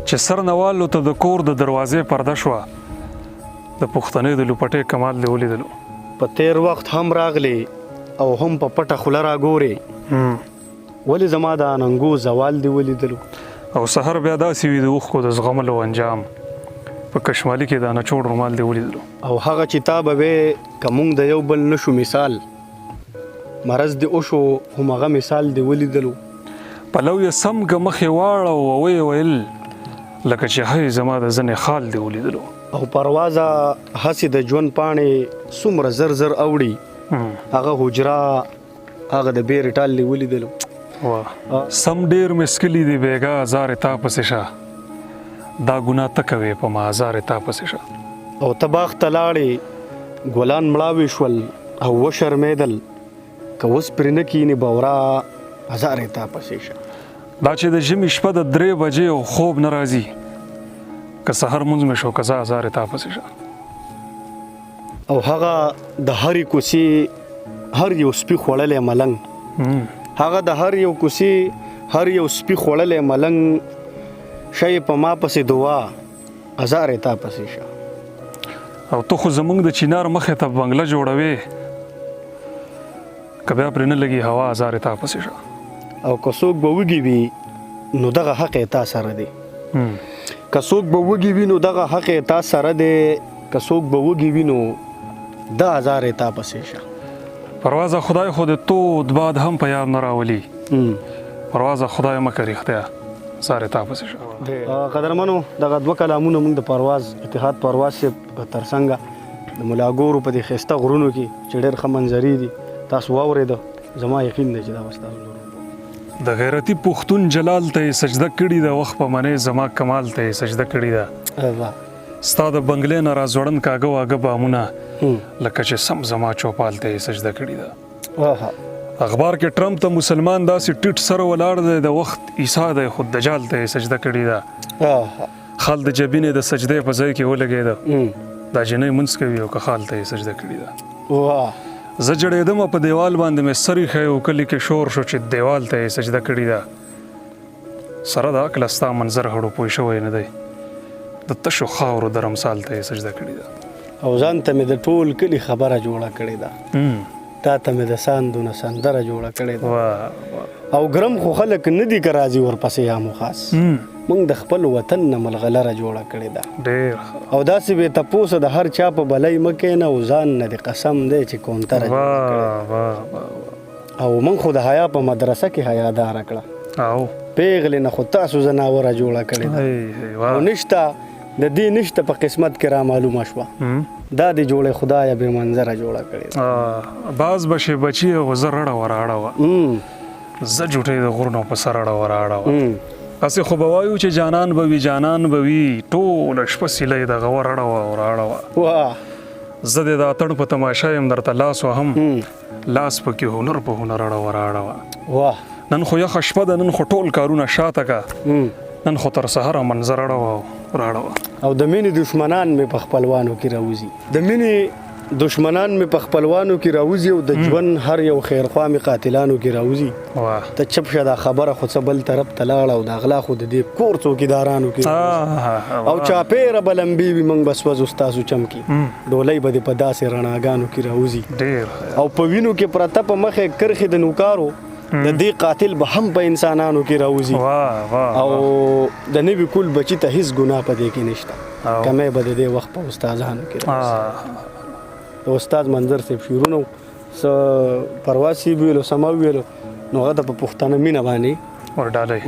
چې سرنوالو ته د کور د دروازې پرده شوه د پښتنې د لوپټې کمال دې ولیدلو. په تیر وخت هم راغلی او هم په پټه خوله راګورې ولې زما د اننګو زوال دې ولیدلو. او سحر بیا داسې وي د اوښکو د زغملو انجام په کشمالي کې د نچوړ رومال دې ولیدلو. او هغه چې تا به وې که مونږ د یو بل نشو مثال مرض دې وشو هم هغه مثال دې ولیدلو. پلو یې سم که مخې واړه او ویې ویل لکه چې هی زما د زنې خال دې ولیدلو. او پروازه هسې د ژوند پاڼې څومره زر زر اوړي هغه حجره هغه د بیرې ټال دې ولیدلو. سم ډیر مسکلی دی بیگا ازار تا پسې شه دا ګناه ته کوې په ما ازار تا پسې شه. او ته باغ ته لاړې ګلان مړاوي شول او وشرمېدل که اوس پرې نه کښېنې بورا ازار تا پسې شه. دا چې د ژمي شپه د 3 بجې او خوب نه راځي که سحر مونځ مې شو که زه ازار تا پسې شه. او هغه د هرې کوڅې هر یو سپي خوړلی ملنګ هغه د هر یو کوڅې هر یو سپي خوړلی ملنګ شی په ما پسې دعا ازار تا پسې شه. او ته خو زمونږ د چینار مخې ته بنګله جوړوې که بیا پرې نه لګي هوا ازار تا پسې شه. او که څوک به وږي وي نو دغه حق یې تا سره دی. که څوک به وږي وي نو دغه حق یې تا سره دی. که څوک به وږي وي نو دا ازار یې تا پسې شه. پروازه خدای خو د تود باد هم په یاد نه راولي. پروازه خدای مکه رښتیا ازار یې تا پسې شه. قدرمنو دغه 2 کلامونه موږ د پرواز اتحاد پرواز صاحب تر څنګه د ملاګورو په دې ښایسته غرونو کې چې ډېر ښه منظرې دي تاسو واورېده زما یقین دی چې دا به ستاسو د غیرتي پښتون جلال ته یې سجده کړې ده وخت په منې زما کمال ته یې سجده کړې ده. ستا د بنګلې نه راځوړن کاږه واږه بامونه لکه چې سم زما چوپال ته یې سجده کړې ده. اخبار کې ټرمپ ته مسلمان داسې ټیټ سره ولاړ دی د وخت عیسی دی خو دجال ته یې سجده کړې ده. خال د جبینې د سجدې په ځای کې ولګېده دا جنۍ منځ کوي او که خال ته یې سجده کړې ده. زه جړېدم په دیوال باندې مې سر ایښی و کلي کې شور شو چې دیوال ته یې سجده کړې ده. سره د عقله ستا منظر هړو پوه شوی نه دی د تشو خاورو د رمسال ته یې سجده کړې ده. او ځان ته مې د ټول کلي خبره جوړه کړې ده تا ته مې د ساندو نه سندره جوړه کړې ده. او ګرم خو خلک نه دي که راځي ورپسې یا مو خاص موږ د خپل وطن نه ملغلره جوړه کړې ده. او داسې بې تپوسه د هر چا په بلۍ مه کښېنه او ځان نه د قسم دی چې کونتره جوړه کړې. او موږ خو د حیا په مدرسه کې حیاداره کړه پیغلې نه خو تاسو زناوره جوړه کړې ده. او نشته د دې نشته په قسمت کې را معلومه شوه دا دې جوړې خدایه بې منظره جوړه کړې ده. باز بشې بچي او زه رړه وراړه زه جوټې د غرونو په سر رړه وراړه هسې خو به وایو چې جانان به وي جانان به وي ټوله شپه سیلی دغه ورړه وه وراړه وه. زه دې د اتڼ په تماشه یم درته لاس وهم لاس پکې هنر په هنر رړه وراړه وه. نن خو یخه شپه ده نن خو ټول کارونه شاته که نن خو تر سهره منظر رړه وه راړه وه. او د مینې دشمنان مې په خپلوانو کې راوځي د مینې دشمنان مې په خپلوانو کې راوځي او د ژوند هر یو خیرخوا مې قاتلانو کې راوځي. ته چپ شه دا خبره خو څه بل طرف ته لاړه او د غلا خو د دې کور څوکیدارانو کې او چاپېره به لمبې وي موږ به سوځو ستاسو چمکي ډولۍ به دې په داسې رڼاګانو کې راوځي او په وینو کې پرته په مخې کرښې د نوکارو د دې قاتل به هم په انسانانو کې راوځي. او د نوي کول بچي ته هیڅ ګناه په دې کې نشته کمی به د دې وخت په استادانو کې راوځي. د استاد منظر صاحب شعرونه څه پرواز صاحب ویلو سما ویلو نو هغه ته په پښتانه مینه باندې ورډالۍ